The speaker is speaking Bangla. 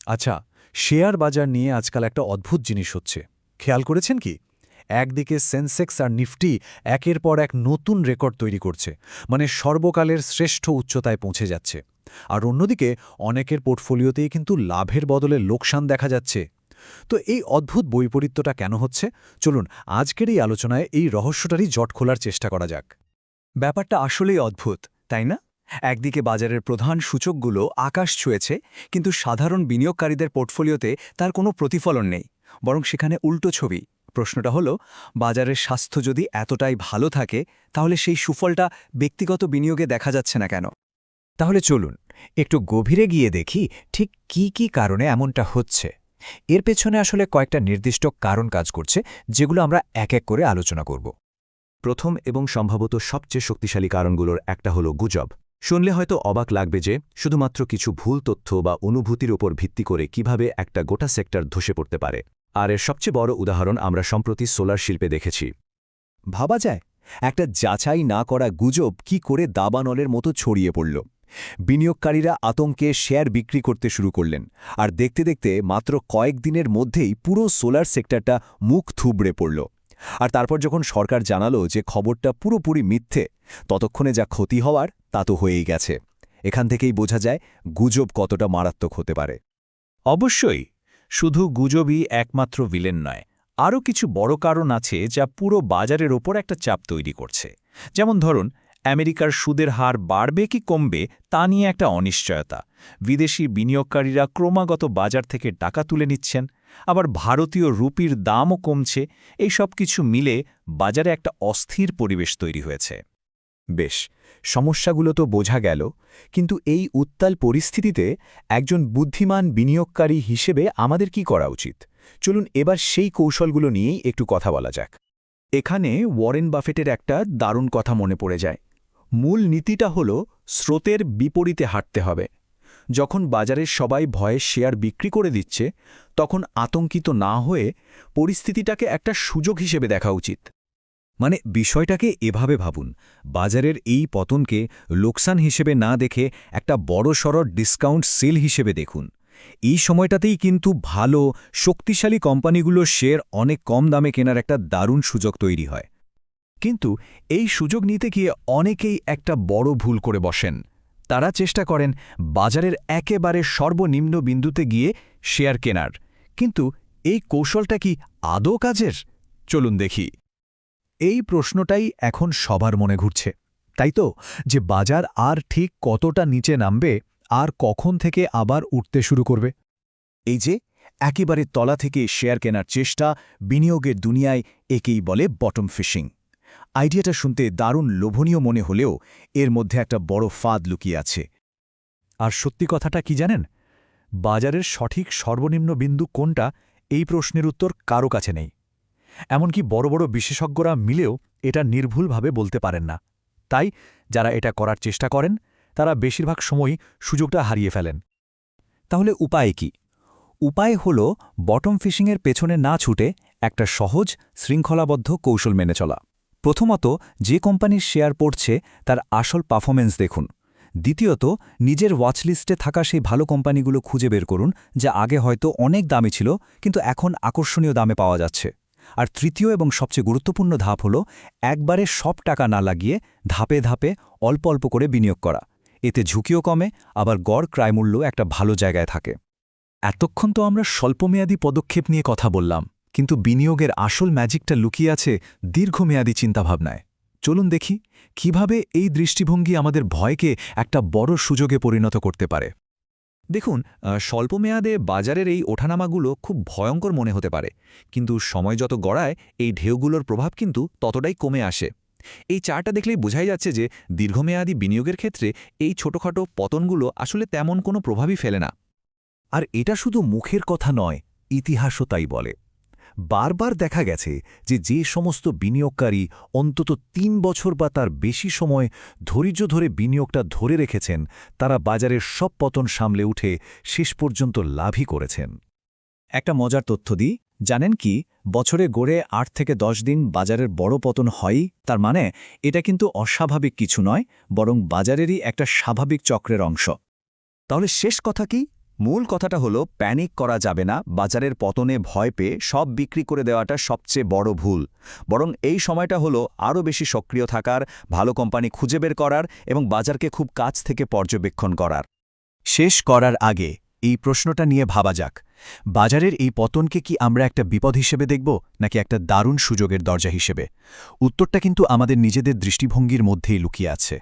আচ্ছা, শেয়ার বাজার নিয়ে আজকাল একটা অদ্ভুত জিনিস হচ্ছে। খেয়াল করেছেন কি? একদিকে সেন্সেক্স আর নিফটি একের পর এক নতুন রেকর্ড তৈরি করছে, মানে সর্বকালের শ্রেষ্ঠ উচ্চতায় পৌঁছে যাচ্ছে। আর অন্যদিকে অনেকের পোর্টফোলিওতেই কিন্তু লাভের বদলে লোকসান দেখা যাচ্ছে। তো এই অদ্ভুত বৈপরীত্যটা কেন হচ্ছে? চলুন আজকের এই আলোচনায় এই রহস্যটারই জট খোলার চেষ্টা করা যাক। ব্যাপারটা আসলেই অদ্ভুত, তাই না? একদিকে বাজারের প্রধান সূচকগুলো আকাশ ছুঁয়েছে, কিন্তু সাধারণ বিনিয়োগকারীদের পোর্টফোলিওতে তার কোনো প্রতিফলন নেই, বরং সেখানে উল্টো ছবি। প্রশ্নটা হলো, বাজারের স্বাস্থ্য যদি এতটাই ভালো থাকে, তাহলে সেই সুফলটা ব্যক্তিগত বিনিয়োগে দেখা যাচ্ছে না কেন? তাহলে চলুন একটু গভীরে গিয়ে দেখি ঠিক কি কারণে এমনটা হচ্ছে। এর পেছনে আসলে কয়েকটা নির্দিষ্ট কারণ কাজ করছে, যেগুলো আমরা এক এক করে আলোচনা করব। প্রথম এবং সম্ভবত সবচেয়ে শক্তিশালী কারণগুলোর একটা হলো গুজব। শুনলে হয়তো অবাক লাগবে যে শুধুমাত্র কিছু ভুল তথ্য বা অনুভূতির ওপর ভিত্তি করে কিভাবে একটা গোটা সেক্টর ধসে পড়তে পারে। আর এর সবচেয়ে বড় উদাহরণ আমরা সম্প্রতি সোলার শিল্পে দেখেছি। ভাবা যায়, একটা যাচাই না করা গুজব কি করে দাবানলের মতো ছড়িয়ে পড়ল। বিনিয়োগকারীরা আতঙ্কে শেয়ার বিক্রি করতে শুরু করলেন, আর দেখতে দেখতে মাত্র কয়েকদিনের মধ্যেই পুরো সোলার সেক্টরটা মুখ থুবড়ে পড়ল। আর তারপর যখন সরকার জানালো যে খবরটা পুরোপুরি মিথ্যে, ততক্ষণে যা ক্ষতি হওয়ার তা তো হয়েই গেছে। এখান থেকেই বোঝা যায় গুজব কতটা মারাত্মক হতে পারে। অবশ্যই, শুধু গুজবই একমাত্র ভিলেন নয়। আরও কিছু বড় কারণ আছে যা পুরো বাজারের ওপর একটা চাপ তৈরি করছে। যেমন ধরুন, আমেরিকার সুদের হার বাড়বে কি কমবে তা নিয়ে একটা অনিশ্চয়তা। বিদেশি বিনিয়োগকারীরা ক্রমাগত বাজার থেকে টাকা তুলে নিচ্ছেন, আবার ভারতীয় রুপির দামও কমছে। এই সব কিছু মিলে বাজারে একটা অস্থির পরিবেশ তৈরি হয়েছে। বেশ, সমস্যাগুলো তো বোঝা গেল, কিন্তু এই উত্তাল পরিস্থিতিতে একজন বুদ্ধিমান বিনিয়োগকারী হিসেবে আমাদের কি করা উচিত? চলুন এবার সেই কৌশলগুলো নিয়েই একটু কথা বলা যাক। এখানে ওয়ারেন বাফেটের একটা দারুণ কথা মনে পড়ে যায়। মূল নীতিটা হল স্রোতের বিপরীতে হাঁটতে হবে। যখন বাজারের সবাই ভয়ে শেয়ার বিক্রি করে দিচ্ছে, তখন আতঙ্কিত না হয়ে পরিস্থিতিটাকে একটা সুযোগ হিসেবে দেখা উচিত। মানে বিষয়টাকে এভাবে ভাবুন, বাজারের এই পতনকে লোকসান হিসেবে না দেখে একটা বড়সড় ডিসকাউন্ট সেল হিসেবে দেখুন। এই সময়টাতেই কিন্তু ভালো শক্তিশালী কোম্পানিগুলোর শেয়ার অনেক কম দামে কেনার একটা দারুণ সুযোগ তৈরি হয়। কিন্তু এই সুযোগ নিতে গিয়ে অনেকেই একটা বড় ভুল করে বসেন। তারা চেষ্টা করেন বাজারের একেবারে সর্বনিম্ন বিন্দুতে গিয়ে শেয়ার কেনার। কিন্তু এই কৌশলটা কি আদৌ কাজের? চলুন দেখি। এই প্রশ্নটাই এখন সবার মনে ঘুরছে, তাই তো? যে বাজার আর ঠিক কতটা নিচে নামবে, আর কখন থেকে আবার উঠতে শুরু করবে। এই যে একেবারে তলা থেকে শেয়ার কেনার চেষ্টা, বিনিয়োগের দুনিয়ায় একেই বলে বটম ফিশিং। আইডিয়াটা শুনতে দারুণ লোভনীয় মনে হলেও এর মধ্যে একটা বড় ফাঁদ লুকিয়ে আছে। আর সত্যি কথাটা কি জানেন? বাজারের সঠিক সর্বনিম্ন বিন্দু কোনটা, এই প্রশ্নের উত্তর কারও কাছে নেই। এমনকি বড় বড় বিশেষজ্ঞরা মিলেও এটা নির্ভুলভাবে বলতে পারেন না। তাই যারা এটা করার চেষ্টা করেন, তারা বেশিরভাগ সময়ই সুযোগটা হারিয়ে ফেলেন। তাহলে উপায় কি? উপায় হল বটম ফিশিংয়ের পেছনে না ছুটে একটা সহজ শৃঙ্খলাবদ্ধ কৌশল মেনে চলা। প্রথমত, যে কোম্পানির শেয়ার পড়ছে তার আসল পারফরমেন্স দেখুন। দ্বিতীয়ত, নিজের ওয়াচলিস্টে থাকা সেই ভালো কোম্পানিগুলো খুঁজে বের করুন, যা আগে হয়তো অনেক দামি ছিল কিন্তু এখন আকর্ষণীয় দামে পাওয়া যাচ্ছে। আর তৃতীয় এবং সবচেয়ে গুরুত্বপূর্ণ ধাপ হল একবারে সব টাকা না লাগিয়ে ধাপে ধাপে অল্প অল্প করে বিনিয়োগ করা। এতে ঝুঁকিও কমে, আবার গড় ক্রয়মূল্য একটা ভালো জায়গায় থাকে। এতক্ষণ তো আমরা স্বল্পমেয়াদী পদক্ষেপ নিয়ে কথা বললাম, কিন্তু বিনিয়োগের আসল ম্যাজিকটা লুকিয়ে আছে দীর্ঘমেয়াদী চিন্তাভাবনায়। চলুন দেখি কিভাবে এই দৃষ্টিভঙ্গি আমাদের ভয়কে একটা বড় সুযোগে পরিণত করতে পারে। দেখুন, স্বল্পমেয়াদে বাজারের এই ওঠানামাগুলো খুব ভয়ঙ্কর মনে হতে পারে, কিন্তু সময় যত গড়ায় এই ঢেউগুলোর প্রভাব কিন্তু ততটাই কমে আসে। এই চার্টটা দেখলেই বোঝাই যাচ্ছে যে দীর্ঘমেয়াদী বিনিয়োগের ক্ষেত্রে এই ছোটখাটো পতনগুলো আসলে তেমন কোনো প্রভাবই ফেলে না। আর এটা শুধু মুখের কথা নয়, ইতিহাসও তাই বলে। বারবার দেখা গেছে যে সমস্ত বিনিয়োগকারী অন্তত ৩ বছর বা তার বেশি সময় ধৈর্য ধরে বিনিয়োগটা ধরে রেখেছেন, তারা বাজারের সব পতন সামলে উঠে শেষ পর্যন্ত লাভই করেছেন। একটা মজার তথ্য দিই, জানেন কি? বছরে গড়ে ৮ থেকে ১০ দিন বাজারের বড় পতন হয়ই। তার মানে এটা কিন্তু অস্বাভাবিক কিছু নয়, বরং বাজারেরই একটা স্বাভাবিক চক্রের অংশ। তাহলে শেষ কথা কি? মূল কথাটা হলো প্যানিক করা যাবে না, বাজারের পতনে ভয় পেয়ে সব বিক্রি করে দেওয়াটা সবচেয়ে বড় ভুল। বরং এই সময়টা হলো আরও বেশি সক্রিয় থাকার, ভালো কোম্পানি খুঁজে বের করার এবং বাজারকে খুব কাছ থেকে পর্যবেক্ষণ করার। শেষ করার আগে এই প্রশ্নটা নিয়ে ভাবা যাক, বাজারের এই পতনকে কি আমরা একটা বিপদ হিসেবে দেখব নাকি একটা দারুণ সুযোগের দরজা হিসেবে? উত্তরটা কিন্তু আমাদের নিজেদের দৃষ্টিভঙ্গির মধ্যেই লুকিয়ে আছে।